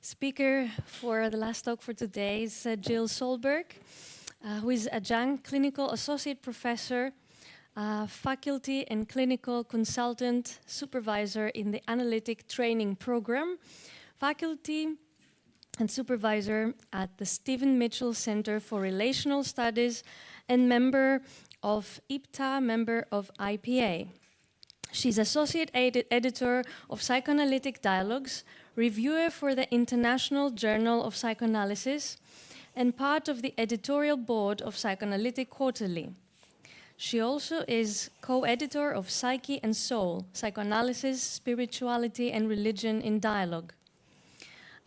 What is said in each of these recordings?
Speaker for the last talk for today is Jill Salberg, who is adjunct clinical associate professor, faculty and clinical consultant supervisor in the analytic training program, faculty and supervisor at the Stephen Mitchell Center for Relational Studies, and member of IPTA, member of IPA. She's associate editor of Psychoanalytic Dialogues, reviewer for the International Journal of Psychoanalysis, and part of the editorial board of Psychoanalytic Quarterly. She also is co-editor of Psyche and Soul, Psychoanalysis, Spirituality and Religion in Dialogue.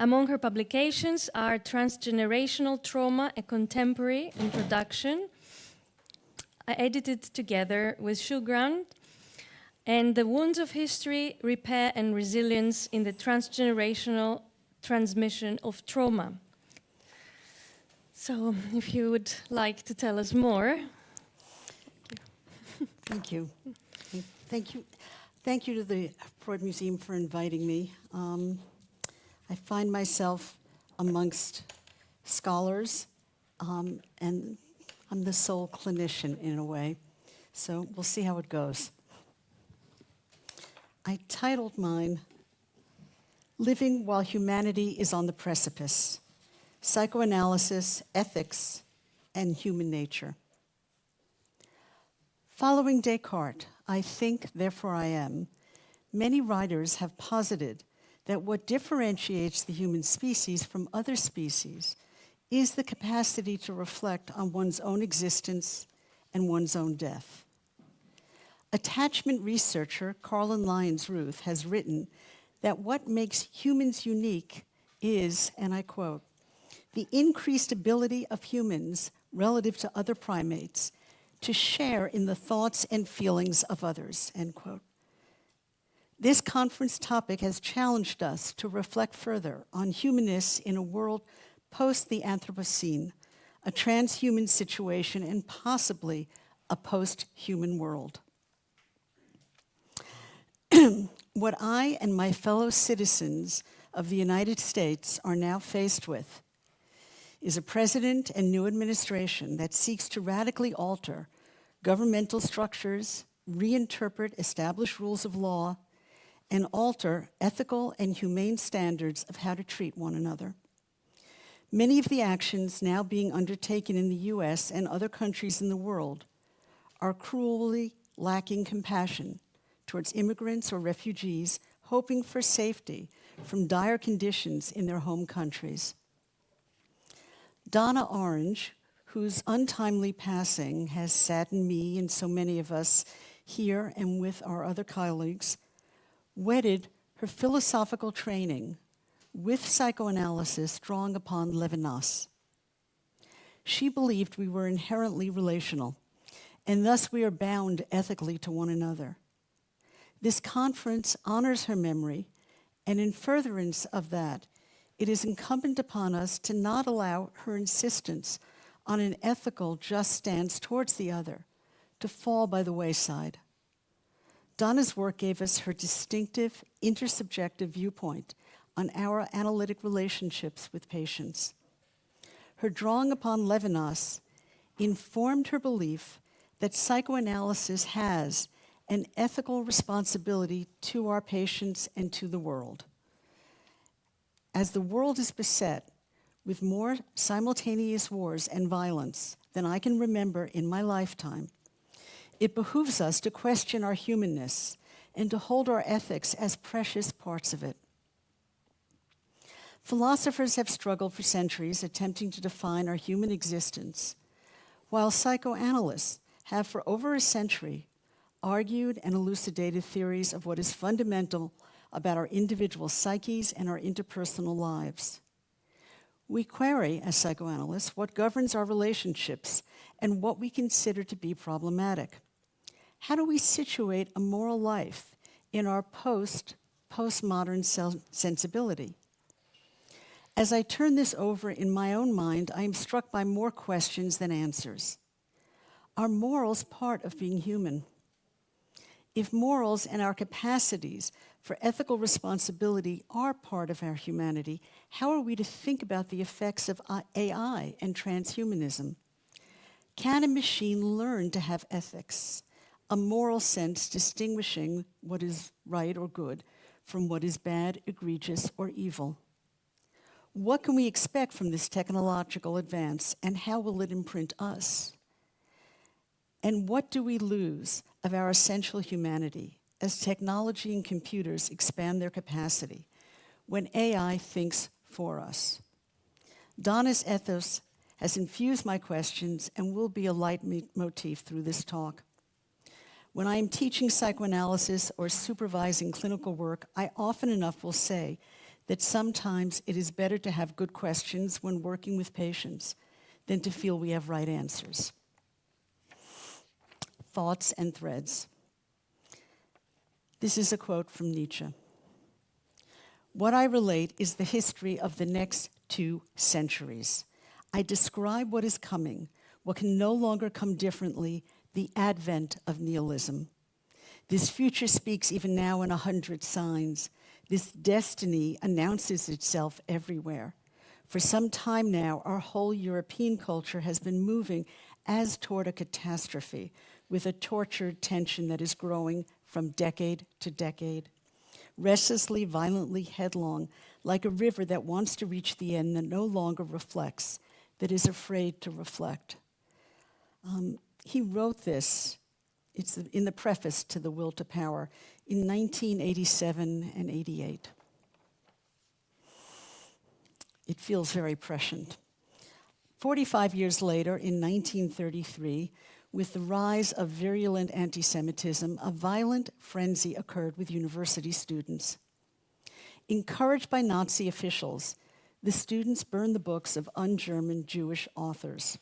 Among her publications are Transgenerational Trauma, a Contemporary Introduction, edited together with Shugrand, and The Wounds of History, Repair and Resilience in the Transgenerational Transmission of Trauma. So if you would like to tell us more. Thank you. Thank you. Thank you to the Freud Museum for inviting me. I find myself amongst scholars, and I'm the sole clinician in a way. So we'll see how it goes. I titled mine, Living While Humanity is on the Precipice, Psychoanalysis, Ethics, and Human Nature. Following Descartes, I think, therefore I am, many writers have posited that what differentiates the human species from other species is the capacity to reflect on one's own existence and one's own death. Attachment researcher Carlin Lyons Ruth has written that what makes humans unique is, and I quote, the increased ability of humans relative to other primates to share in the thoughts and feelings of others, end quote. This conference topic has challenged us to reflect further on humanness in a world post the Anthropocene, a transhuman situation, and possibly a post-human world. What I and my fellow citizens of the United States are now faced with is a president and new administration that seeks to radically alter governmental structures, reinterpret established rules of law, and alter ethical and humane standards of how to treat one another. Many of the actions now being undertaken in the US and other countries in the world are cruelly lacking compassion towards immigrants or refugees hoping for safety from dire conditions in their home countries. Donna Orange, whose untimely passing has saddened me and so many of us here and with our other colleagues, wedded her philosophical training with psychoanalysis drawing upon Levinas. She believed we were inherently relational, and thus we are bound ethically to one another. This conference honors her memory, and in furtherance of that, it is incumbent upon us to not allow her insistence on an ethical, just stance towards the other to fall by the wayside. Donna's work gave us her distinctive, intersubjective viewpoint on our analytic relationships with patients. Her drawing upon Levinas informed her belief that psychoanalysis has an ethical responsibility to our patients and to the world. As the world is beset with more simultaneous wars and violence than I can remember in my lifetime, it behooves us to question our humanness and to hold our ethics as precious parts of it. Philosophers have struggled for centuries attempting to define our human existence, while psychoanalysts have for over a century argued and elucidated theories of what is fundamental about our individual psyches and our interpersonal lives. We query, as psychoanalysts, what governs our relationships and what we consider to be problematic. How do we situate a moral life in our postmodern sensibility? As I turn this over in my own mind, I am struck by more questions than answers. Are morals part of being human? If morals and our capacities for ethical responsibility are part of our humanity, how are we to think about the effects of AI and transhumanism? Can a machine learn to have ethics, a moral sense distinguishing what is right or good from what is bad, egregious, or evil? What can we expect from this technological advance, and how will it imprint us? And what do we lose of our essential humanity as technology and computers expand their capacity when AI thinks for us? Donna's ethos has infused my questions and will be a leitmotif through this talk. When I am teaching psychoanalysis or supervising clinical work, I often enough will say that sometimes it is better to have good questions when working with patients than to feel we have right answers. Thoughts and threads. This is a quote from Nietzsche. What I relate is the history of the next 2 centuries. I describe what is coming, what can no longer come differently, the advent of nihilism. This future speaks even now in 100 signs. This destiny announces itself everywhere. For some time now, our whole European culture has been moving as toward a catastrophe, with a tortured tension that is growing from decade to decade. Restlessly, violently headlong, like a river that wants to reach the end that no longer reflects, that is afraid to reflect. He wrote this, it's in the preface to The Will to Power, in 1987 and 88. It feels very prescient. 45 years later, in 1933, with the rise of virulent anti-Semitism, a violent frenzy occurred with university students. Encouraged by Nazi officials, the students burned the books of un-German Jewish authors.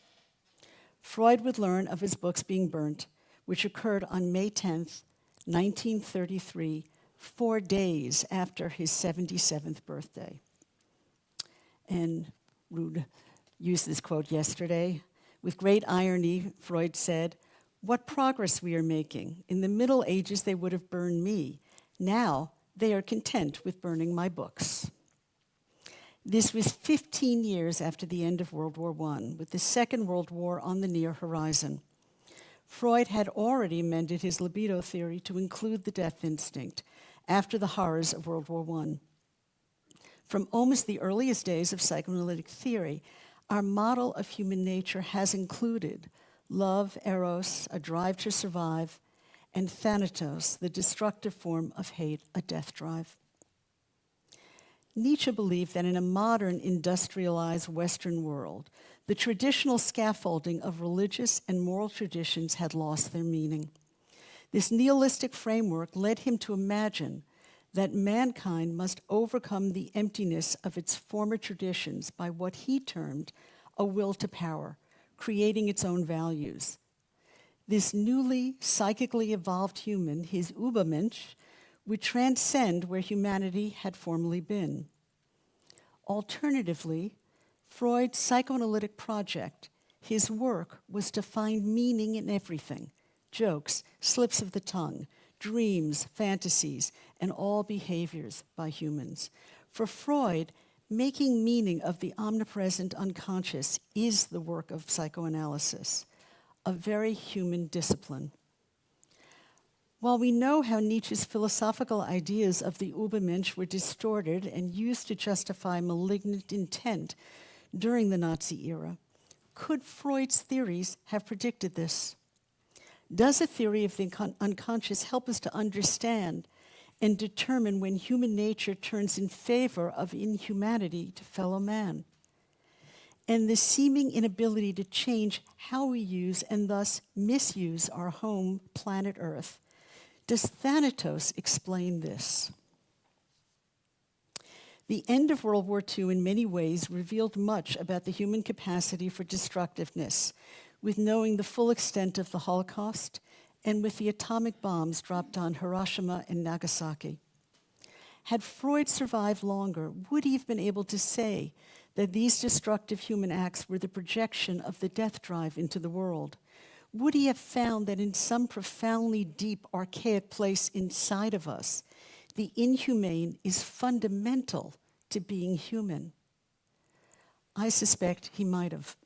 Freud would learn of his books being burnt, which occurred on May 10th, 1933, 4 days after his 77th birthday. And Rude used this quote yesterday. With great irony, Freud said, "What progress we are making. In the Middle Ages, they would have burned me. Now, they are content with burning my books." This was 15 years after the end of World War I, with the Second World War on the near horizon. Freud had already amended his libido theory to include the death instinct after the horrors of World War I. From almost the earliest days of psychoanalytic theory, our model of human nature has included love, eros, a drive to survive, and thanatos, the destructive form of hate, a death drive. Nietzsche believed that in a modern, industrialized Western world, the traditional scaffolding of religious and moral traditions had lost their meaning. This nihilistic framework led him to imagine that mankind must overcome the emptiness of its former traditions by what he termed a will to power, creating its own values. This newly psychically evolved human, his Übermensch, would transcend where humanity had formerly been. Alternatively, Freud's psychoanalytic project, his work, was to find meaning in everything: jokes, slips of the tongue, dreams, fantasies, and all behaviors by humans. For Freud, making meaning of the omnipresent unconscious is the work of psychoanalysis, a very human discipline. While we know how Nietzsche's philosophical ideas of the Übermensch were distorted and used to justify malignant intent during the Nazi era, could Freud's theories have predicted this? Does a theory of the unconscious help us to understand and determine when human nature turns in favor of inhumanity to fellow man? And the seeming inability to change how we use and thus misuse our home planet Earth. Does Thanatos explain this? The end of World War II in many ways revealed much about the human capacity for destructiveness, with knowing the full extent of the Holocaust and with the atomic bombs dropped on Hiroshima and Nagasaki. Had Freud survived longer, would he have been able to say that these destructive human acts were the projection of the death drive into the world? Would he have found that in some profoundly deep, archaic place inside of us, the inhumane is fundamental to being human. I suspect he might have.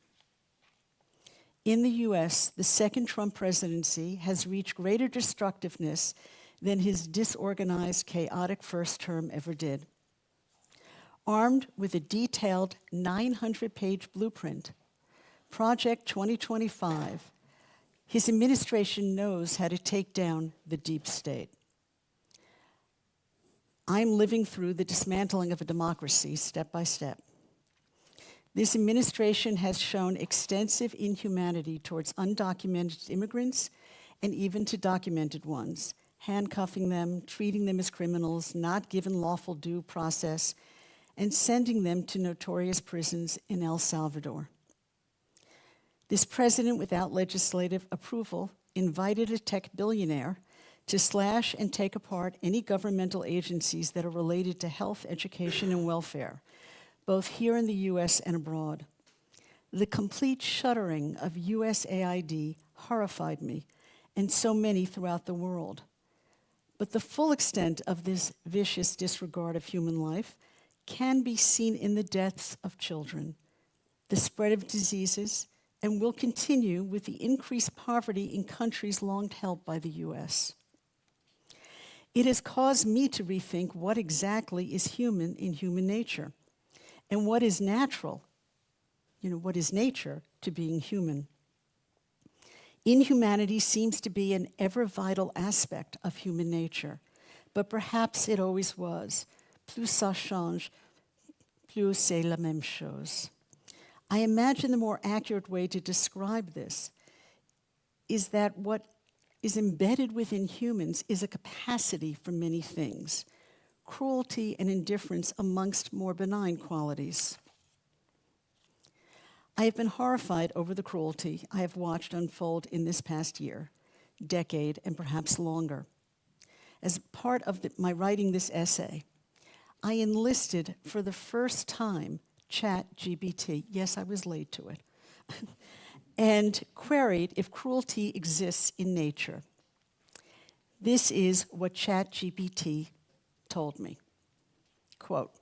In the US, the second Trump presidency has reached greater destructiveness than his disorganized, chaotic first term ever did. Armed with a detailed 900-page blueprint, Project 2025, his administration knows how to take down the deep state. I'm living through the dismantling of a democracy step by step. This administration has shown extensive inhumanity towards undocumented immigrants and even to documented ones, handcuffing them, treating them as criminals, not given lawful due process, and sending them to notorious prisons in El Salvador. This president, without legislative approval, invited a tech billionaire to slash and take apart any governmental agencies that are related to health, education, and welfare, both here in the US and abroad. The complete shuttering of USAID horrified me, and so many throughout the world. But the full extent of this vicious disregard of human life can be seen in the deaths of children, the spread of diseases, and will continue with the increased poverty in countries long held by the US. It has caused me to rethink what exactly is human in human nature, and what is natural, what is nature to being human. Inhumanity seems to be an ever vital aspect of human nature, but perhaps it always was. Plus ça change, plus c'est la même chose. I imagine the more accurate way to describe this is that what is embedded within humans is a capacity for many things, cruelty and indifference amongst more benign qualities. I have been horrified over the cruelty I have watched unfold in this past year, decade, and perhaps longer. As part of my writing this essay, I enlisted for the first time ChatGPT. Yes, I was late to it. And queried if cruelty exists in nature. This is what ChatGPT told me. Quote,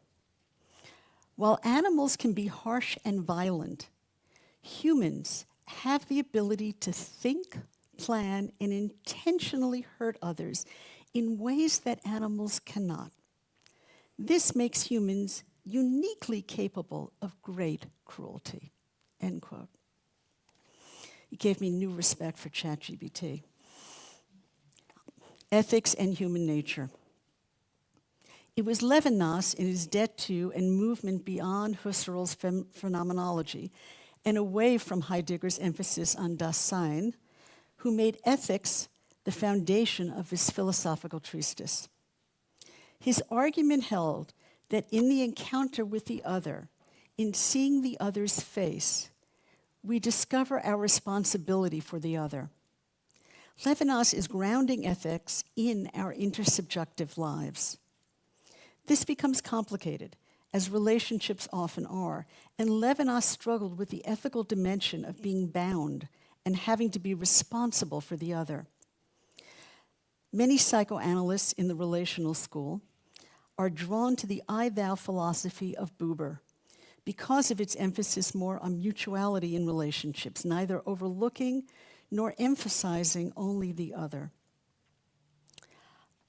"While animals can be harsh and violent, humans have the ability to think, plan, and intentionally hurt others in ways that animals cannot. This makes humans uniquely capable of great cruelty." End quote. It gave me new respect for ChatGPT. Ethics and human nature. It was Levinas in his Debt to and movement beyond Husserl's phenomenology and away from Heidegger's emphasis on das Sein, who made ethics the foundation of his philosophical treatise. His argument held that in the encounter with the other, in seeing the other's face, we discover our responsibility for the other. Levinas is grounding ethics in our intersubjective lives. This becomes complicated, as relationships often are, and Levinas struggled with the ethical dimension of being bound and having to be responsible for the other. Many psychoanalysts in the relational school are drawn to the I-thou philosophy of Buber because of its emphasis more on mutuality in relationships, neither overlooking nor emphasizing only the other.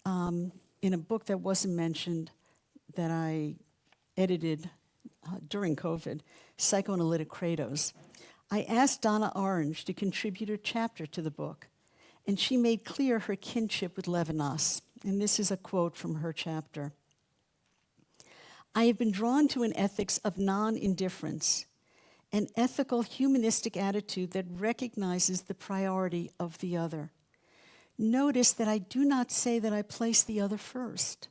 In a book that wasn't mentioned that I edited during COVID, Psychoanalytic Credos, I asked Donna Orange to contribute a chapter to the book, and she made clear her kinship with Levinas, and this is a quote from her chapter. "I have been drawn to an ethics of non-indifference, an ethical humanistic attitude that recognizes the priority of the other. Notice that I do not say that I place the other first.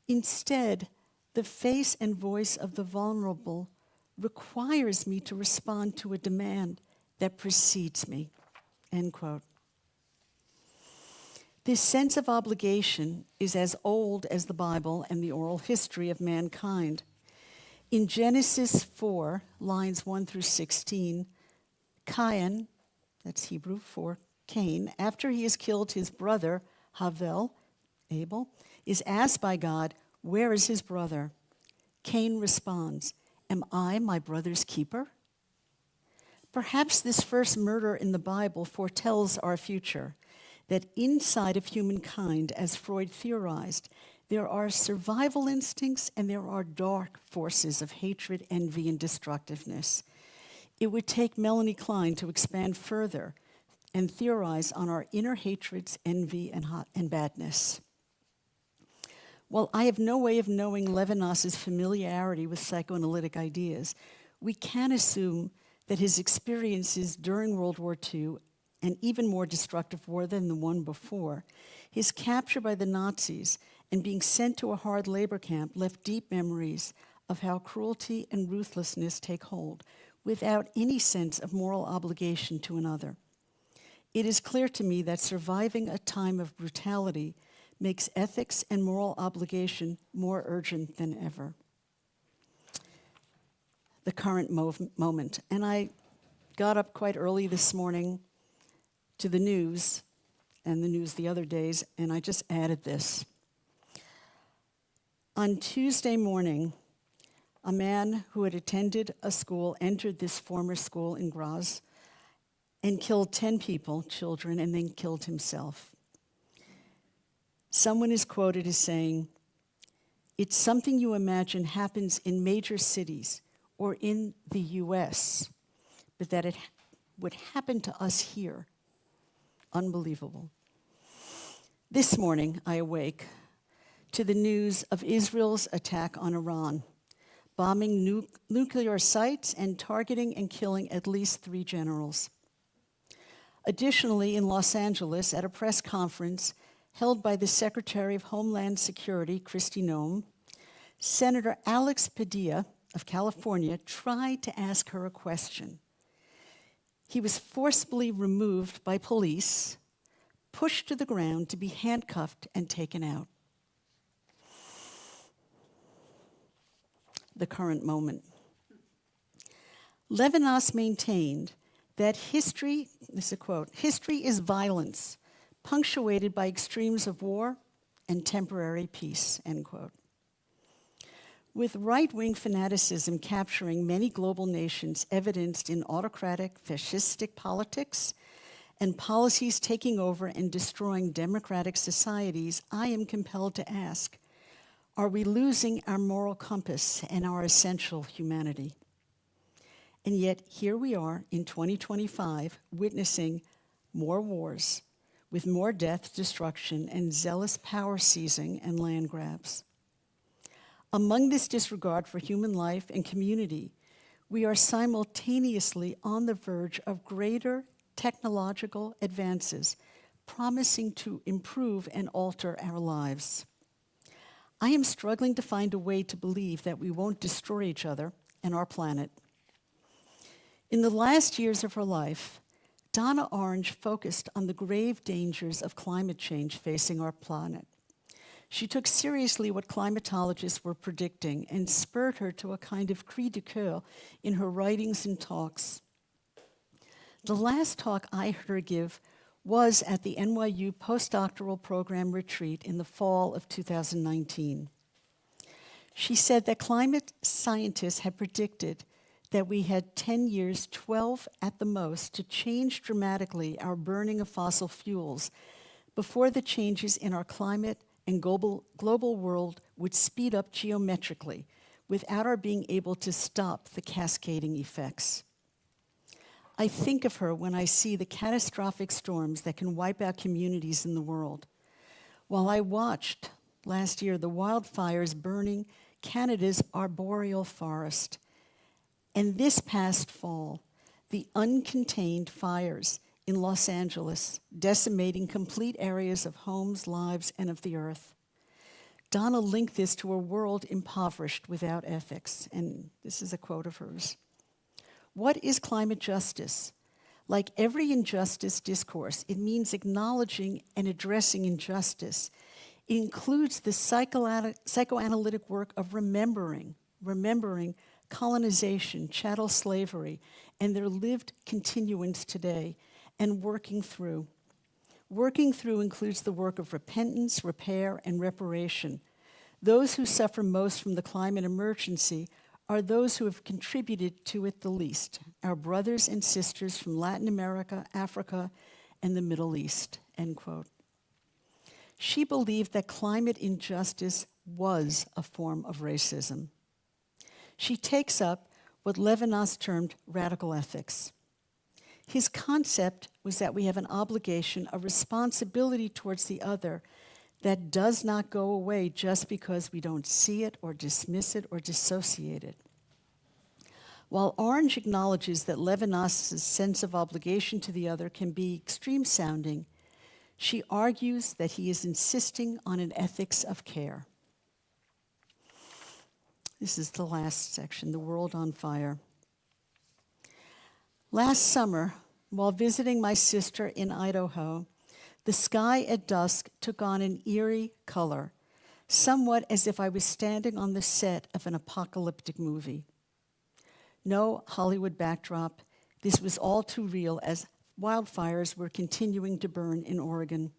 Instead, the face and voice of the vulnerable requires me to respond to a demand that precedes me." End quote. This sense of obligation is as old as the Bible and the oral history of mankind. In Genesis 4, lines 1 through 16, Cain, that's Hebrew for Cain, after he has killed his brother Havel, Abel, is asked by God, "Where is his brother?" Cain responds, "Am I my brother's keeper?" Perhaps this first murder in the Bible foretells our future, that inside of humankind, as Freud theorized, there are survival instincts and there are dark forces of hatred, envy, and destructiveness. It would take Melanie Klein to expand further and theorize on our inner hatreds, envy, and badness. While I have no way of knowing Levinas's familiarity with psychoanalytic ideas, we can assume that his experiences during World War II, an even more destructive war than the one before, his capture by the Nazis and being sent to a hard labor camp left deep memories of how cruelty and ruthlessness take hold without any sense of moral obligation to another. It is clear to me that surviving a time of brutality makes ethics and moral obligation more urgent than ever. The current moment. And I got up quite early this morning to the news, and the news the other days, and I just added this. On Tuesday morning, a man who had attended a school entered this former school in Graz and killed 10 people, children, and then killed himself. Someone is quoted as saying, "It's something you imagine happens in major cities or in the US, but that it would happen to us here. Unbelievable." This morning, I awake to the news of Israel's attack on Iran, bombing nuclear sites and targeting and killing at least 3 generals. Additionally, in Los Angeles, at a press conference held by the Secretary of Homeland Security, Kristi Noem, Senator Alex Padilla of California tried to ask her a question. He was forcibly removed by police, pushed to the ground to be handcuffed and taken out. The current moment. Levinas maintained that history, this is a quote, "History is violence, punctuated by extremes of war and temporary peace," end quote. With right-wing fanaticism capturing many global nations evidenced in autocratic, fascistic politics and policies taking over and destroying democratic societies, I am compelled to ask, are we losing our moral compass and our essential humanity? And yet, here we are in 2025, witnessing more wars, with more death, destruction, and zealous power seizing and land grabs. Among this disregard for human life and community, we are simultaneously on the verge of greater technological advances, promising to improve and alter our lives. I am struggling to find a way to believe that we won't destroy each other and our planet. In the last years of her life, Donna Orange focused on the grave dangers of climate change facing our planet. She took seriously what climatologists were predicting and spurred her to a kind of cri de coeur in her writings and talks. The last talk I heard her give was at the NYU postdoctoral program retreat in the fall of 2019. She said that climate scientists had predicted that we had 10 years, 12 at the most, to change dramatically our burning of fossil fuels before the changes in our climate and global world would speed up geometrically without our being able to stop the cascading effects. I think of her when I see the catastrophic storms that can wipe out communities in the world. While I watched last year the wildfires burning Canada's arboreal forest, and this past fall, the uncontained fires in Los Angeles, decimating complete areas of homes, lives, and of the earth. Donna linked this to a world impoverished without ethics, and this is a quote of hers. What is climate justice? Like every injustice discourse, it means acknowledging and addressing injustice. It includes the psychoanalytic work of remembering colonization, chattel slavery, and their lived continuance today, and working through. Working through includes the work of repentance, repair, and reparation. Those who suffer most from the climate emergency are those who have contributed to it the least, our brothers and sisters from Latin America, Africa, and the Middle East, end quote. She believed that climate injustice was a form of racism. She takes up what Levinas termed radical ethics. His concept was that we have an obligation, a responsibility towards the other that does not go away just because we don't see it or dismiss it or dissociate it. While Orange acknowledges that Levinas' sense of obligation to the other can be extreme sounding, she argues that he is insisting on an ethics of care. This is the last section, The World on Fire. Last summer, while visiting my sister in Idaho, the sky at dusk took on an eerie color, somewhat as if I was standing on the set of an apocalyptic movie. No Hollywood backdrop. This was all too real as wildfires were continuing to burn in Oregon.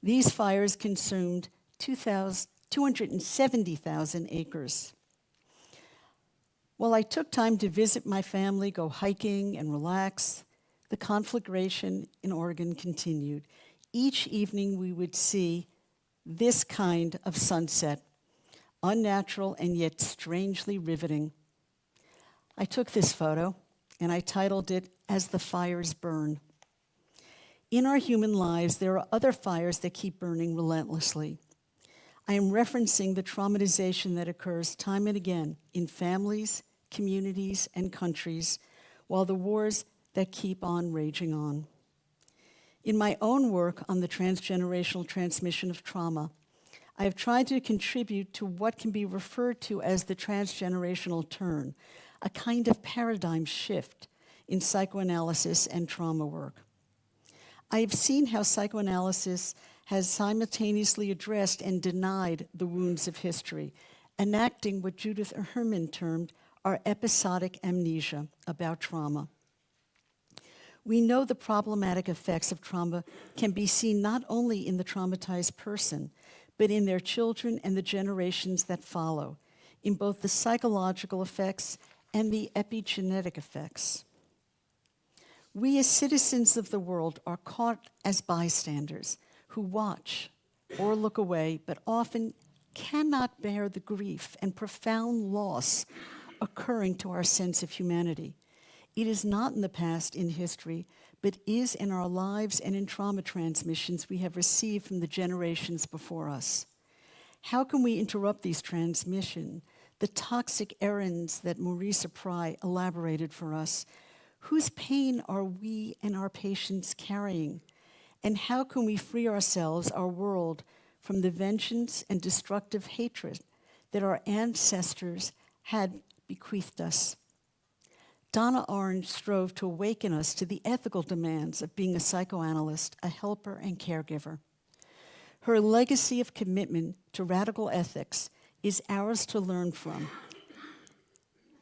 These fires consumed 270,000 acres. While I took time to visit my family, go hiking, and relax, the conflagration in Oregon continued. Each evening we would see this kind of sunset, unnatural and yet strangely riveting. I took this photo and I titled it, As the Fires Burn. In our human lives, there are other fires that keep burning relentlessly. I am referencing the traumatization that occurs time and again in families, communities, and countries, while the wars that keep on raging on. In my own work on the transgenerational transmission of trauma, I have tried to contribute to what can be referred to as the transgenerational turn, a kind of paradigm shift in psychoanalysis and trauma work. I have seen how psychoanalysis has simultaneously addressed and denied the wounds of history, enacting what Judith Herman termed our episodic amnesia about trauma. We know the problematic effects of trauma can be seen not only in the traumatized person, but in their children and the generations that follow, in both the psychological effects and the epigenetic effects. We as citizens of the world are caught as bystanders who watch or look away, but often cannot bear the grief and profound loss occurring to our sense of humanity. It is not in the past, in history, but is in our lives and in trauma transmissions we have received from the generations before us. How can we interrupt these transmissions, the toxic errands that Maurice Pry elaborated for us? Whose pain are we and our patients carrying? And how can we free ourselves, our world, from the vengeance and destructive hatred that our ancestors had bequeathed us? Donna Orange strove to awaken us to the ethical demands of being a psychoanalyst, a helper, and caregiver. Her legacy of commitment to radical ethics is ours to learn from,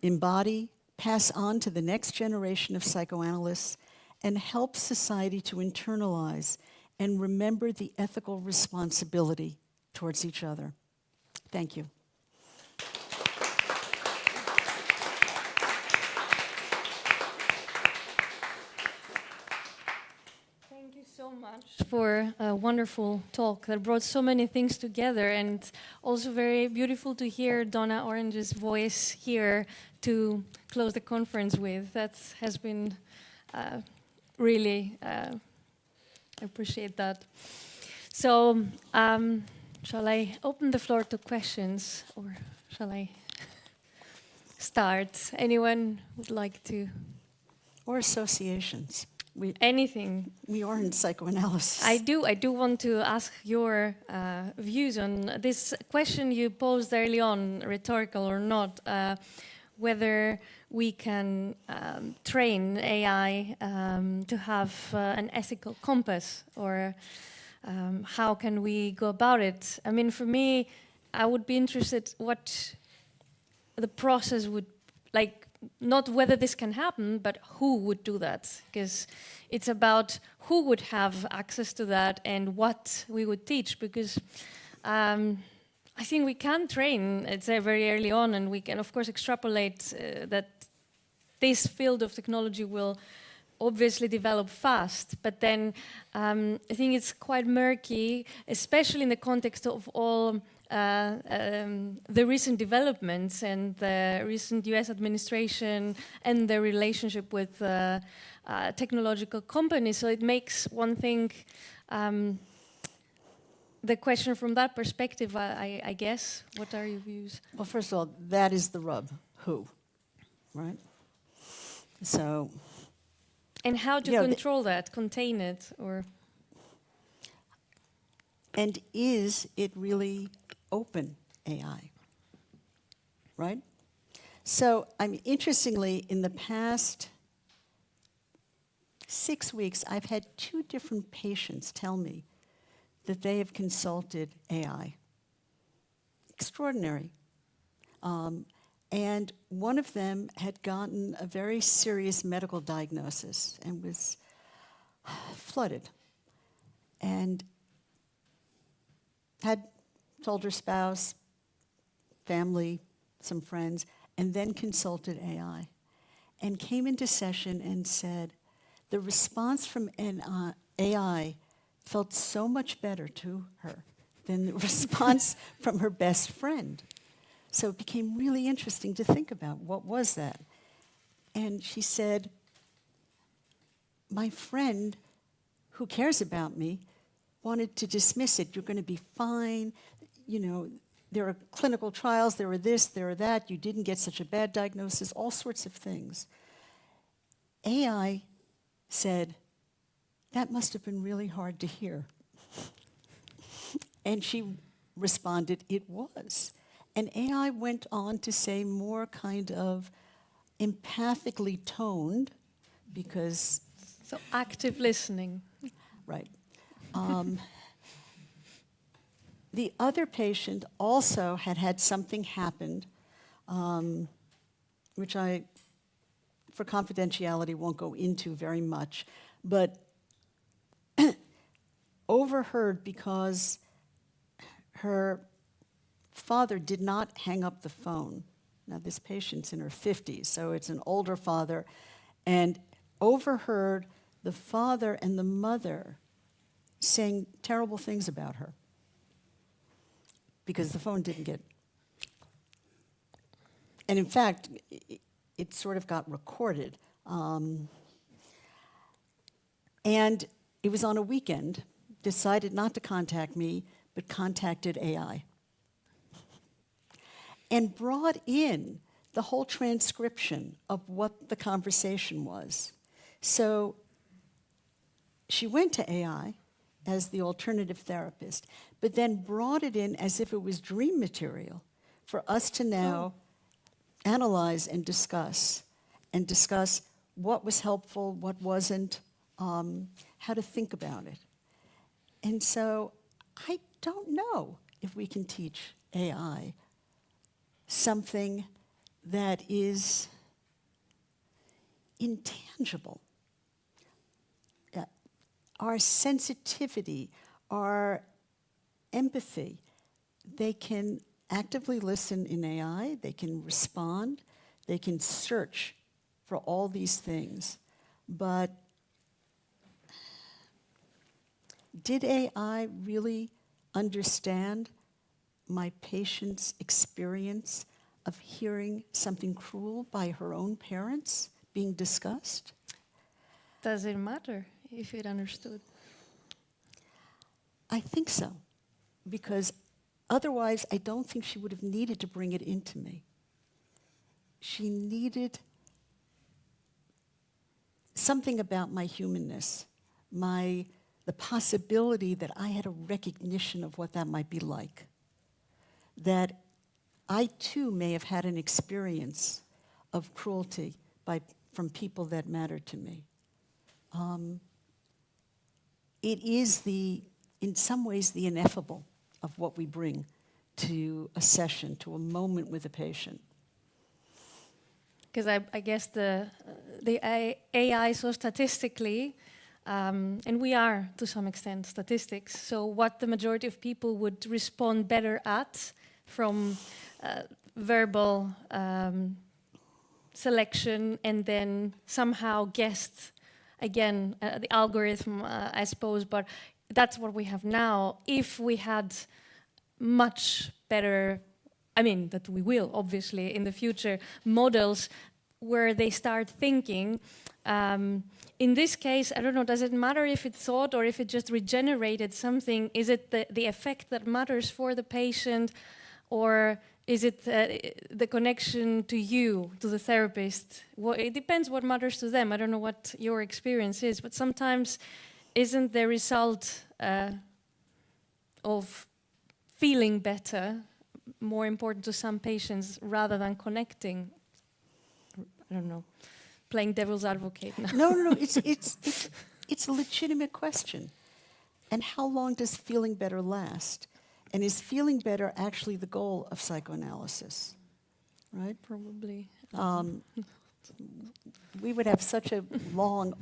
embody, pass on to the next generation of psychoanalysts, and help society to internalize and remember the ethical responsibility towards each other. Thank you. Thank you so much for a wonderful talk that brought so many things together, and also very beautiful to hear Donna Orange's voice here to close the conference with. That has been really, I appreciate that. So, shall I open the floor to questions, or shall I start? Anyone would like to? Or associations. Anything. We are in psychoanalysis. I do want to ask your views on this question you posed early on, rhetorical or not, whether we can train AI to have an ethical compass, or how can we go about it? I mean, for me, I would be interested what the process would, like, not whether this can happen, but who would do that, because it's about who would have access to that and what we would teach, because I think we can train, it's very early on, and we can of course extrapolate that this field of technology will obviously develop fast, but then I think it's quite murky, especially in the context of all the recent developments and the recent US administration and the relationship with technological companies. So it makes one think the question from that perspective, I guess. What are your views? Well, first of all, that is the rub. Who, right? So. And how to control that, contain it, or? And is it really open AI, right? So, interestingly, in the past 6 weeks, I've had 2 different patients tell me that they have consulted AI. Extraordinary. And one of them had gotten a very serious medical diagnosis and was flooded. And had told her spouse, family, some friends, and then consulted AI. And came into session and said, the response from AI felt so much better to her than the response from her best friend. So it became really interesting to think about, what was that? And she said, my friend who cares about me wanted to dismiss it. You're going to be fine. You know, there are clinical trials, there are this, there are that. You didn't get such a bad diagnosis, all sorts of things. AI said, that must have been really hard to hear. And she responded, it was. And AI went on to say more kind of empathically toned, because... So active listening. Right. The other patient also had something happened, which I, for confidentiality, won't go into very much, but overheard because her father did not hang up the phone. Now, this patient's in her 50s, so it's an older father, and overheard the father and the mother saying terrible things about her because the phone didn't get... And in fact, it sort of got recorded. And it was on a weekend, decided not to contact me, but contacted AI. And brought in the whole transcription of what the conversation was. So she went to AI as the alternative therapist, but then brought it in as if it was dream material for us to now analyze and discuss what was helpful, what wasn't, how to think about it. And so I don't know if we can teach AI something that is intangible. Our sensitivity, our empathy, they can actively listen in AI, they can respond, they can search for all these things. But did AI really understand my patient's experience of hearing something cruel by her own parents being discussed? Does it matter if it understood? I think so, because otherwise I don't think she would have needed to bring it into me. She needed something about my humanness, the possibility that I had a recognition of what that might be like, that I too may have had an experience of cruelty from people that mattered to me. It is in some ways, the ineffable of what we bring to a session, to a moment with a patient. because I guess the AI, so statistically, and we are to some extent statistics, so what the majority of people would respond better at from verbal selection, and then somehow guessed, again, the algorithm, I suppose, but that's what we have now. If we had much better, I mean, that we will, obviously, in the future, models where they start thinking. In this case, I don't know, does it matter if it thought or if it just regenerated something? Is it the effect that matters for the patient, or is it the connection to you, to the therapist? Well, it depends what matters to them. I don't know what your experience is, but sometimes isn't the result of feeling better more important to some patients rather than connecting? I don't know, playing devil's advocate now. No. It's a legitimate question. And how long does feeling better last? And is feeling better actually the goal of psychoanalysis? Right? Probably. We would have such a long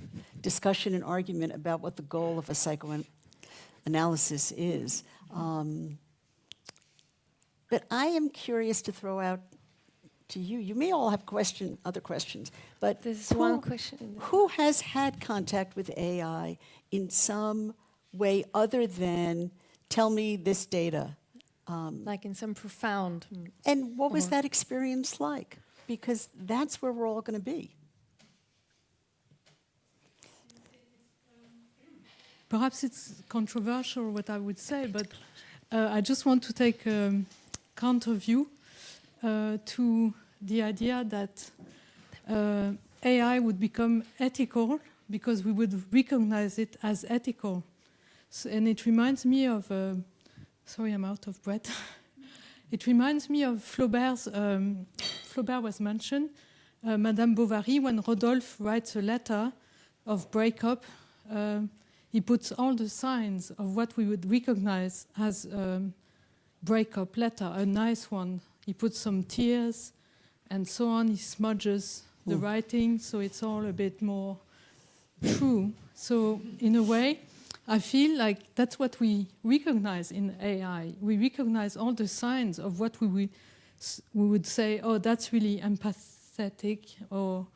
discussion and argument about what the goal of a psychoanalysis is. But I am curious to throw out to you. You may all have other questions, but There's one question. Who has had contact with AI in some way other than tell me this data? Like in some profound. And what was that experience like? Because that's where we're all going to be. Perhaps it's controversial what I would say, but I just want to take a counter view to the idea that AI would become ethical because we would recognize it as ethical. So, and it reminds me of, sorry, I'm out of breath. It reminds me of Flaubert's, Flaubert was mentioned, Madame Bovary, when Rodolphe writes a letter of breakup, he puts all the signs of what we would recognize as a breakup letter, a nice one. He puts some tears and so on. He smudges the writing, so it's all a bit more true. So in a way, I feel like that's what we recognize in AI. We recognize all the signs of what we would say, oh, that's really empathetic or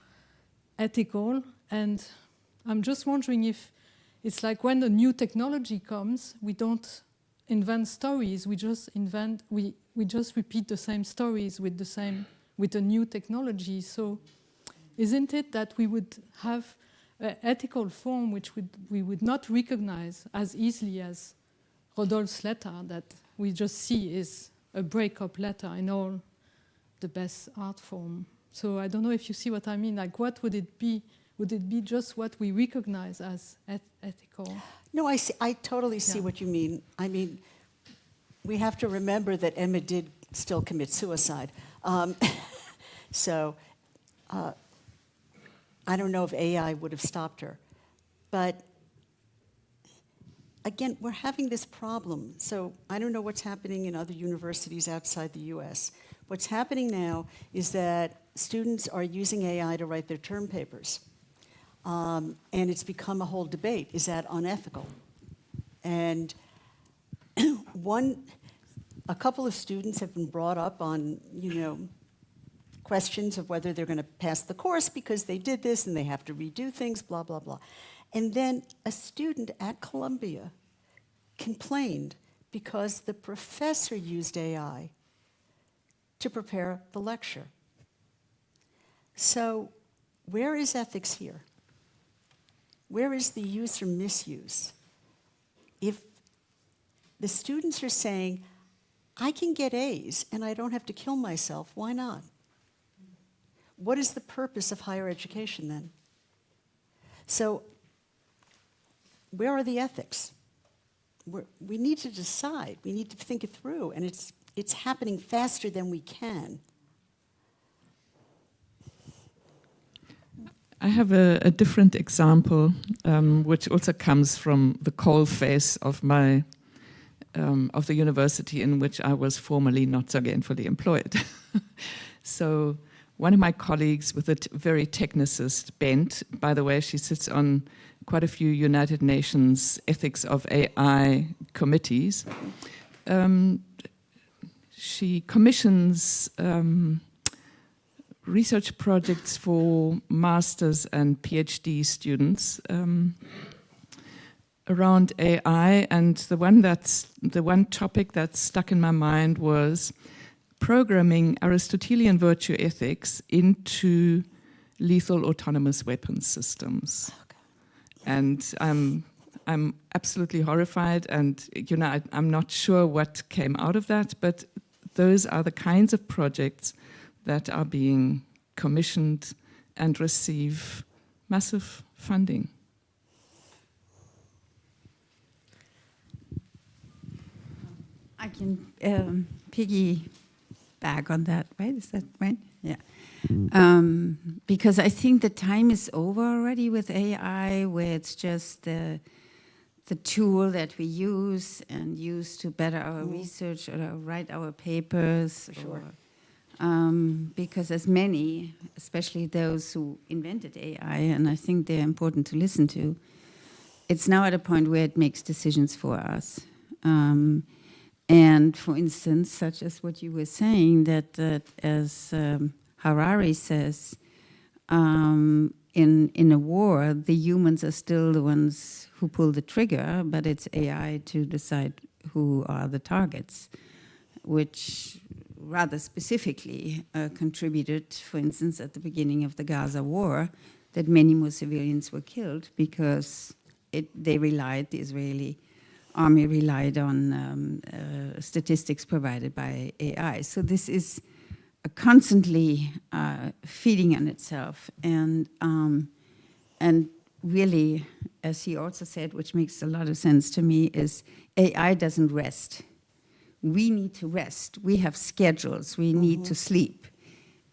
ethical. And I'm just wondering if it's like when a new technology comes, we don't invent stories. We just repeat the same stories with a new technology. So, isn't it that we would have an ethical form which we would not recognize as easily as Rodolphe's letter that we just see is a breakup letter in all the best art form? So I don't know if you see what I mean. Like, what would it be? Would it be just what we recognize as ethical? No, I totally see what you mean. I mean, we have to remember that Emma did still commit suicide. So I don't know if AI would have stopped her. But again, we're having this problem. So I don't know what's happening in other universities outside the US. What's happening now is that students are using AI to write their term papers. And it's become a whole debate. Is that unethical? And a couple of students have been brought up on, questions of whether they're going to pass the course because they did this and they have to redo things, blah, blah, blah. And then a student at Columbia complained because the professor used AI to prepare the lecture. So where is ethics here? Where is the use or misuse? If the students are saying, I can get A's and I don't have to kill myself, why not? What is the purpose of higher education then? So where are the ethics? We need to decide. We need to think it through, and it's happening faster than we can. I have a different example, which also comes from the coal phase of of the university in which I was formerly not so gainfully employed. So one of my colleagues with a very technicist bent, by the way, she sits on quite a few United Nations ethics of AI committees. She commissions research projects for master's and PhD students around AI, and the one topic that stuck in my mind was programming Aristotelian virtue ethics into lethal autonomous weapons systems. Okay. And I'm absolutely horrified, and I'm not sure what came out of that, but those are the kinds of projects that are being commissioned and receive massive funding. I can piggyback on that, right? Is that right? Yeah. Because I think the time is over already with AI, where it's just the tool that we use to better our research or write our papers. Sure. Because as many, especially those who invented AI, and I think they're important to listen to, it's now at a point where it makes decisions for us. And for instance, such as what you were saying, that as Harari says, in a war, the humans are still the ones who pull the trigger, but it's AI to decide who are the targets, which rather specifically contributed, for instance, at the beginning of the Gaza war, that many more civilians were killed because the Israeli army relied on statistics provided by AI. So this is constantly feeding on itself, and really, as he also said, which makes a lot of sense to me, is AI doesn't rest. We need to rest. We have schedules. We need to sleep.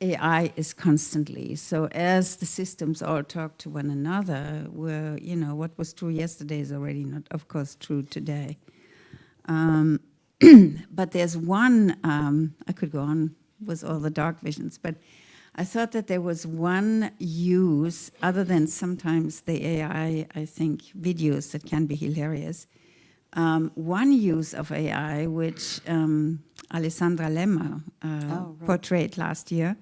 AI is constantly. So as the systems all talk to one another, where, what was true yesterday is already not, of course, true today. But there's one, I could go on with all the dark visions, but I thought that there was one use, other than sometimes the AI, I think, videos that can be hilarious, one use of AI, which Alessandra Lemmer portrayed last year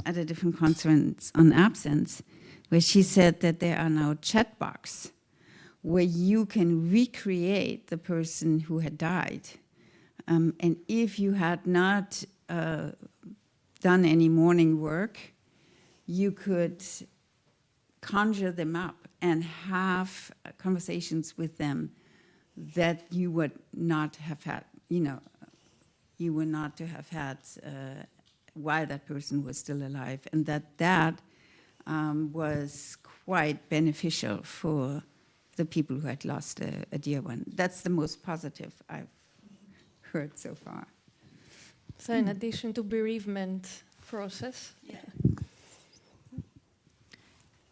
at a different conference on absence, where she said that there are now chat boxes where you can recreate the person who had died. And if you had not done any morning work, you could conjure them up and have conversations with them that you would not have had, you were not to have had while that person was still alive, and that was quite beneficial for the people who had lost a dear one. That's the most positive I've heard so far. So in addition to bereavement process?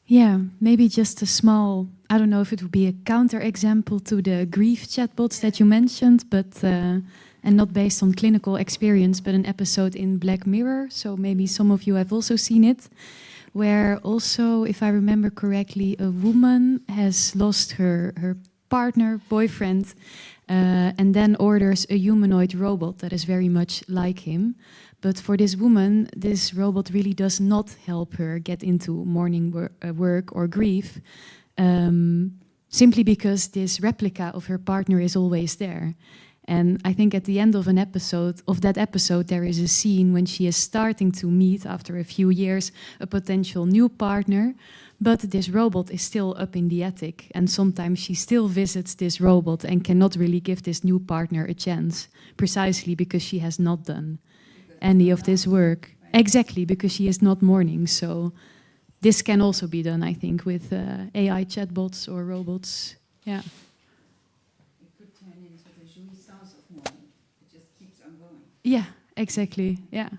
Yeah, maybe just a small, I don't know if it would be a counter-example to the grief chatbots that you mentioned, but and not based on clinical experience, but an episode in Black Mirror, so maybe some of you have also seen it, where also, if I remember correctly, a woman has lost her partner, boyfriend, and then orders a humanoid robot that is very much like him. But for this woman, this robot really does not help her get into morning work or grief, simply because this replica of her partner is always there. And I think at the end of that episode, there is a scene when she is starting to meet, after a few years, a potential new partner. But this robot is still up in the attic, and sometimes she still visits this robot and cannot really give this new partner a chance, precisely because she has not done any of this work. Exactly, because she is not mourning. So this can also be done, I think, with AI chatbots or robots. Yeah. It could turn into the jouissance of mourning. It just keeps on going. Yeah, exactly. Yeah.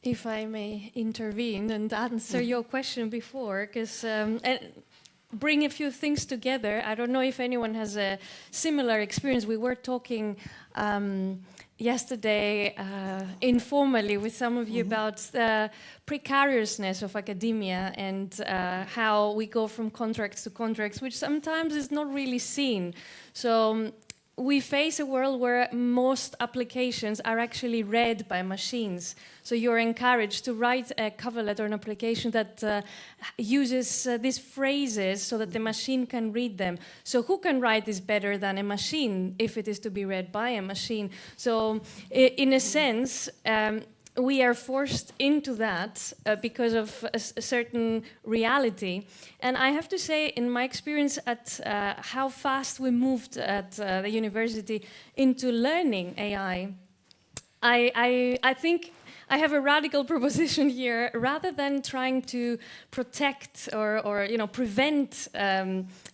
If I may intervene and answer your question before, because bring a few things together. I don't know if anyone has a similar experience. We were talking yesterday informally with some of you about the precariousness of academia and how we go from contracts to contracts, which sometimes is not really seen. So we face a world where most applications are actually read by machines. So you're encouraged to write a cover letter, an application that uses these phrases so that the machine can read them. So who can write this better than a machine if it is to be read by a machine? So in a sense, we are forced into that because of a certain reality. And I have to say, in my experience at how fast we moved at the university into learning AI, I think I have a radical proposition here. Rather than trying to protect or prevent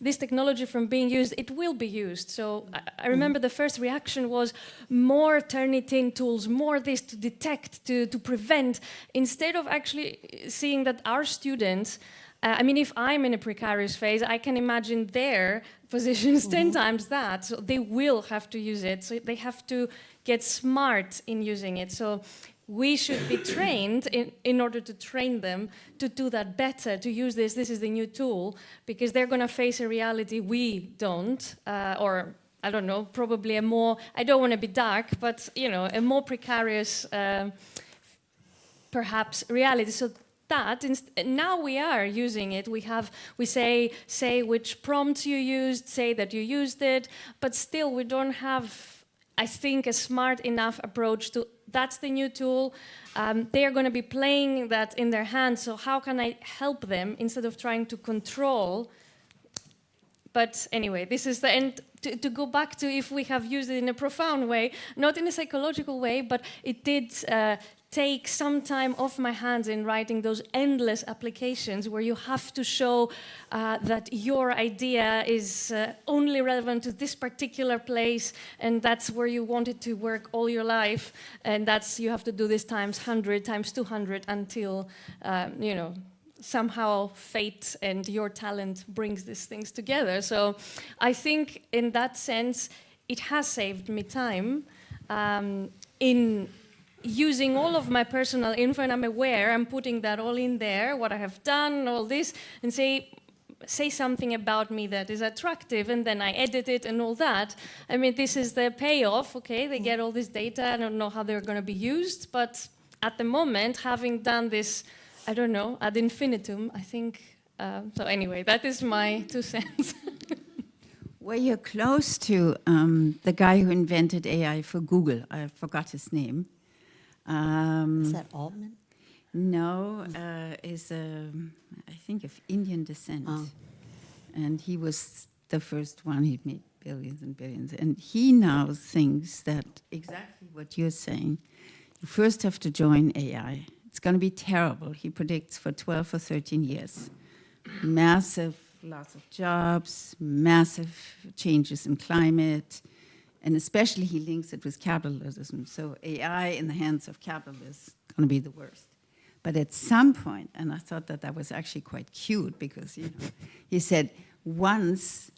this technology from being used, it will be used. So I remember the first reaction was more Turnitin tools, more this to detect, to prevent, instead of actually seeing that our students, if I'm in a precarious phase, I can imagine their positions 10 times that. So they will have to use it. So they have to get smart in using it. So we should be trained in order to train them to do that better, to use this. This is the new tool, because they're going to face a reality we don't, or I don't know, probably a more, I don't want to be dark, but a more precarious, perhaps, reality. So that now we are using it. We say which prompts you used, say that you used it, but still we don't have, I think, a smart enough approach to, that's the new tool. They are going to be playing that in their hands, so how can I help them instead of trying to control? But anyway, this is the end. To go back to if we have used it in a profound way, not in a psychological way, but it did take some time off my hands in writing those endless applications where you have to show that your idea is only relevant to this particular place, and that's where you want it to work all your life, and that's, you have to do this times 100, times 200 until, somehow fate and your talent brings these things together. So I think in that sense, it has saved me time in using all of my personal info, and I'm aware, I'm putting that all in there, what I have done, all this, and say something about me that is attractive, and then I edit it and all that. I mean, this is the payoff, okay? They get all this data, I don't know how they're going to be used, but at the moment, having done this, I don't know, ad infinitum, I think. So anyway, that is my 2 cents. Well, you're close to the guy who invented AI for Google. I forgot his name. Is that Altman? No, is I think of Indian descent. Oh. And he was the first one. He'd made billions and billions. And he now thinks that exactly what you're saying. You first have to join AI. It's going to be terrible, he predicts, for 12 or 13 years. Massive loss of jobs, massive changes in climate, and especially he links it with capitalism. So AI in the hands of capitalists is going to be the worst. But at some point, and I thought that was actually quite cute, because he said, once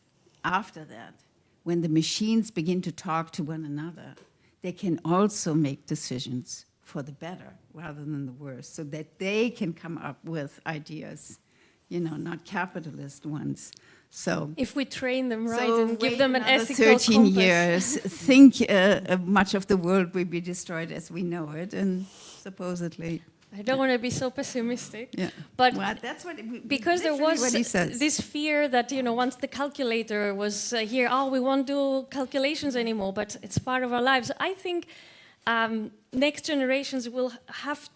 after that, when the machines begin to talk to one another, they can also make decisions for the better rather than the worse, so that they can come up with ideas, not capitalist ones. So if we train them right and give them an ethical 13 compass. years, think much of the world will be destroyed as we know it, and supposedly. I don't want to be so pessimistic, Yeah. but Well, that's because there was what he says. this fear that once the calculator was here, we won't do calculations anymore, but it's part of our lives. I think next generations will have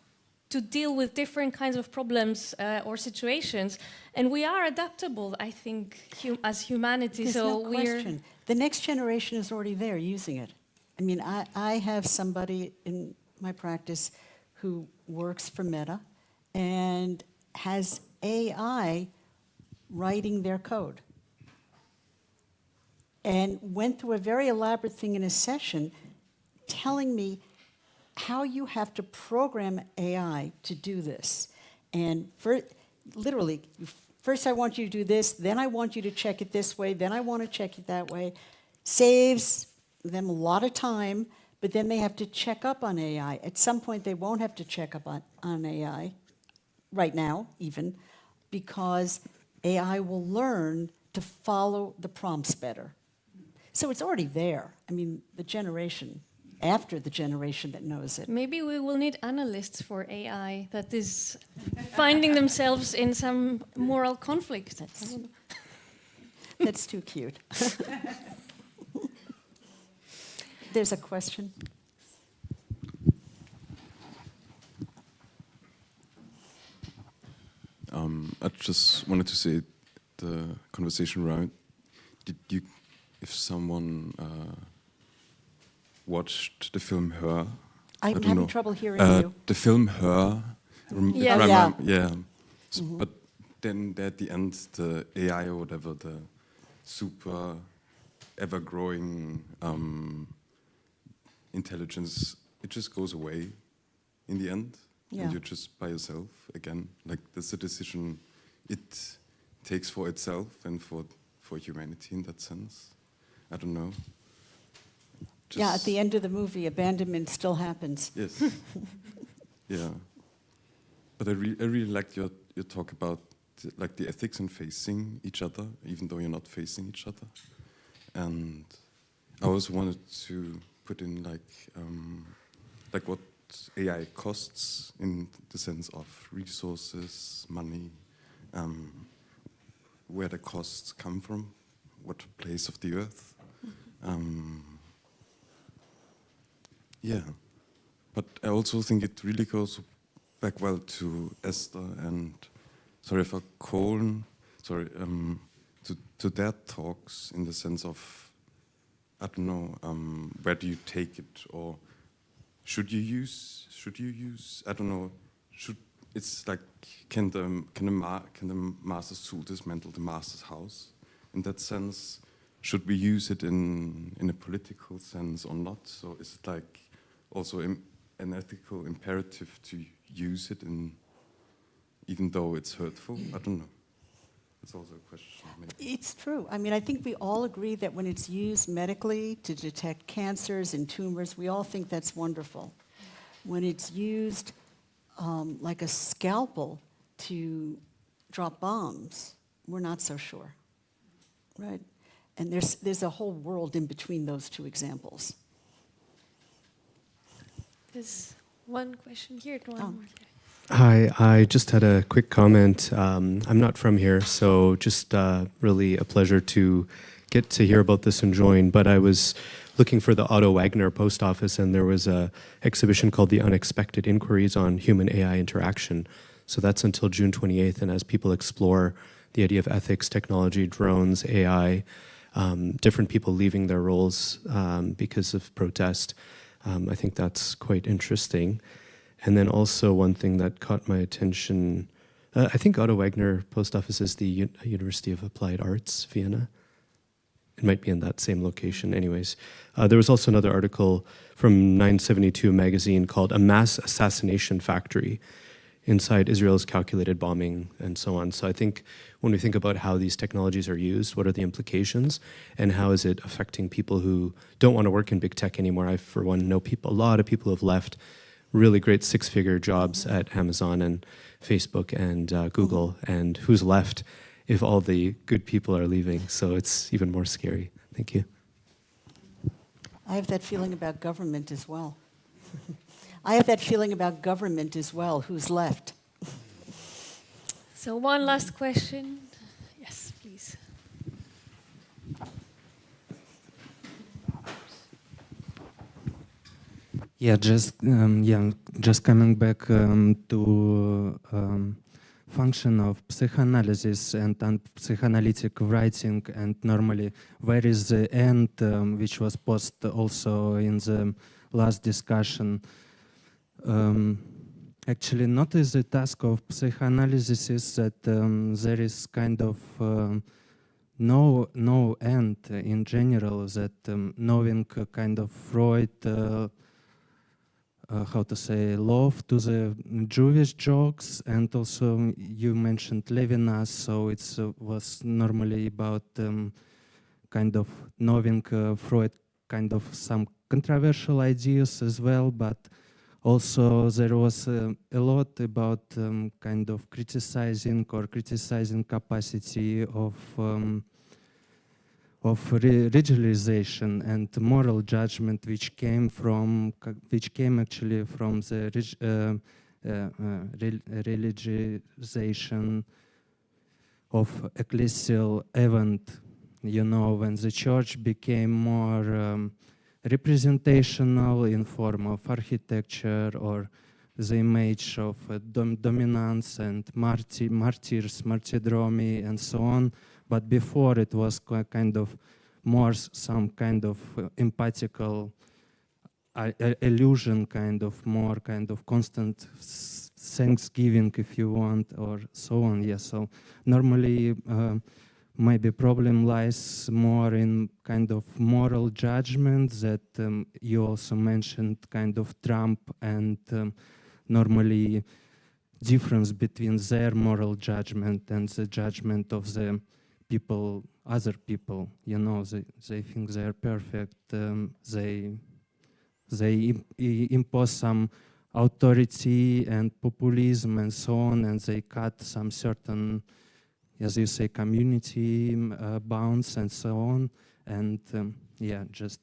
to deal with different kinds of problems or situations, and we are adaptable, I think, as humanity. There's so no question. The next generation is already there using it. I mean, I have somebody in my practice who works for Meta and has AI writing their code, and went through a very elaborate thing in a session telling me how you have to program AI to do this. And literally, first I want you to do this, then I want you to check it this way, then I want to check it that way. Saves them a lot of time, but then they have to check up on AI. At some point, they won't have to check up on AI, right now even, because AI will learn to follow the prompts better. So it's already there. I mean, the generation, after the generation that knows it. Maybe we will need analysts for AI that is finding themselves in some moral conflict. That's too cute. There's a question. I just wanted to say the conversation around, did you, if someone watched the film Her? I'm having trouble hearing you. The film Her. Yeah. Yeah. So, but then at the end, the AI or whatever, the super ever-growing intelligence, it just goes away in the end. Yeah. And you're just by yourself again. Like, that's a decision it takes for itself and for humanity in that sense. I don't know. Yeah, at the end of the movie, abandonment still happens. Yes. Yeah. But I really liked your talk about the ethics and facing each other, even though you're not facing each other. And I also wanted to put in like what AI costs in the sense of resources, money, where the costs come from, what place of the earth. Yeah, but I also think it really goes back well to Esther and, sorry for Colin, to their talks in the sense of, I don't know, where do you take it, or should you use, I don't know, it's like, can the master's tool dismantle the master's house? In that sense, should we use it in a political sense or not? So is it like also an ethical imperative to use it even though it's hurtful? I don't know. That's also a question. Maybe. It's true. I mean, I think we all agree that when it's used medically to detect cancers and tumors, we all think that's wonderful. When it's used like a scalpel to drop bombs, we're not so sure, right? And there's a whole world in between those two examples. There's one question here. One more. Hi, I just had a quick comment. I'm not from here, so just really a pleasure to get to hear about this and join. But I was looking for the Otto Wagner post office, and there was a exhibition called The Unexpected Inquiries on Human-AI Interaction. So that's until June 28th, and as people explore the idea of ethics, technology, drones, AI, different people leaving their roles because of protest, I think that's quite interesting. And then also one thing that caught my attention, I think Otto Wagner Post Office is the University of Applied Arts, Vienna. It might be in that same location. Anyways, there was also another article from 972 magazine called A Mass Assassination Factory Inside Israel's Calculated Bombing, and so on. So I think when we think about how these technologies are used, what are the implications, and how is it affecting people who don't want to work in big tech anymore? I, for one, know a lot of people have left really great six-figure jobs at Amazon and Facebook and Google, and who's left if all the good people are leaving? So it's even more scary. Thank you. I have that feeling about government as well. I have that feeling about government as well. Who's left? So one last question. Yes, please. Yeah, just coming back to function of psychoanalysis and psychoanalytic writing, and normally where is the end, which was posed also in the last discussion. Actually, not as a task of psychoanalysis is that there is kind of no end in general, that knowing kind of Freud, how to say, love to the Jewish jokes, and also you mentioned Levinas, so it was normally about kind of knowing Freud kind of some controversial ideas as well, but also there was a lot about kind of criticizing capacity of regionalization and moral judgment, which came actually from the religization of ecclesial event. You know, when the church became more representational in form of architecture or the image of dominance and martyrs, martyrdromy, and so on. But before it was kind of more some kind of empathical illusion, kind of more kind of constant thanksgiving, if you want, or so on. Yeah. So normally, maybe problem lies more in kind of moral judgment that you also mentioned, kind of Trump, and normally difference between their moral judgment and the judgment of the people, other people. You know, they think they're perfect. They impose some authority and populism and so on, and they cut some certain, as you say, community bounds and so on. And yeah, just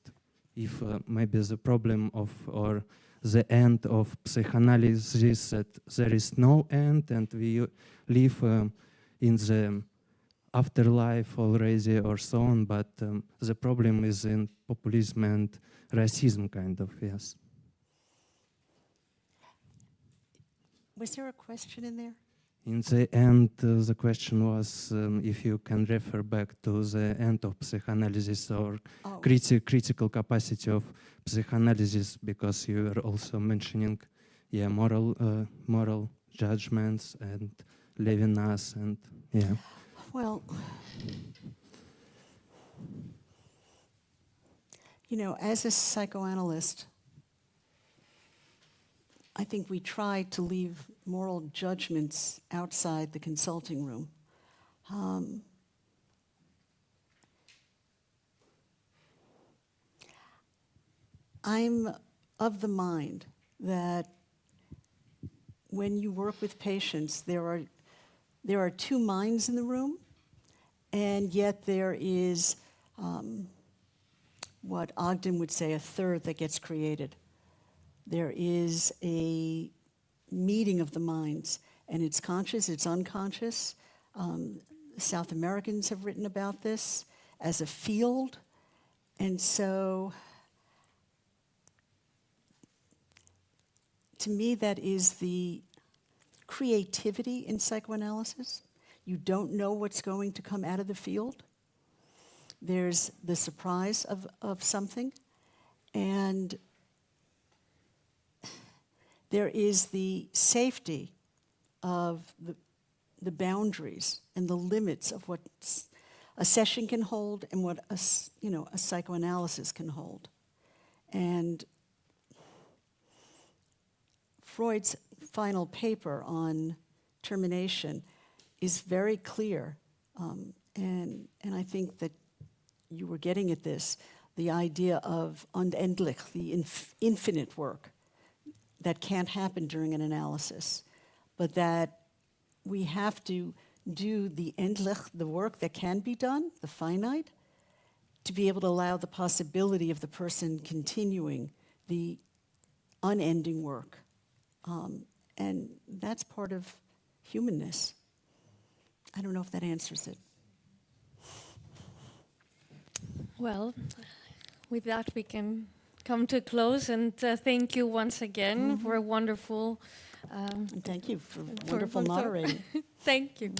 if maybe the problem of, or the end of psychoanalysis, that there is no end and we live in the afterlife already or so on, but the problem is in populism and racism, kind of, yes. Was there a question in there? In the end, the question was if you can refer back to the end of psychoanalysis or critical capacity of psychoanalysis, because you were also mentioning, yeah, moral judgments and Levinas and yeah. Well, you know, as a psychoanalyst, I think we try to leave moral judgments outside the consulting room. I'm of the mind that when you work with patients, there are two minds in the room, and yet there is what Ogden would say, a third that gets created. There is a meeting of the minds, and it's conscious, it's unconscious. South Americans have written about this as a field, and so to me that is the creativity in psychoanalysis. You don't know what's going to come out of the field. There's the surprise of something, and there is the safety of the boundaries and the limits of what a session can hold and what a psychoanalysis can hold. And Freud's final paper on termination is very clear, and I think that you were getting at this, the idea of unendlich, the infinite work that can't happen during an analysis, but that we have to do the endlich, the work that can be done, the finite, to be able to allow the possibility of the person continuing the unending work. And that's part of humanness. I don't know if that answers it. Well, with that we can come to a close, and thank you once again for a wonderful... And thank you for wonderful moderating. Thank you.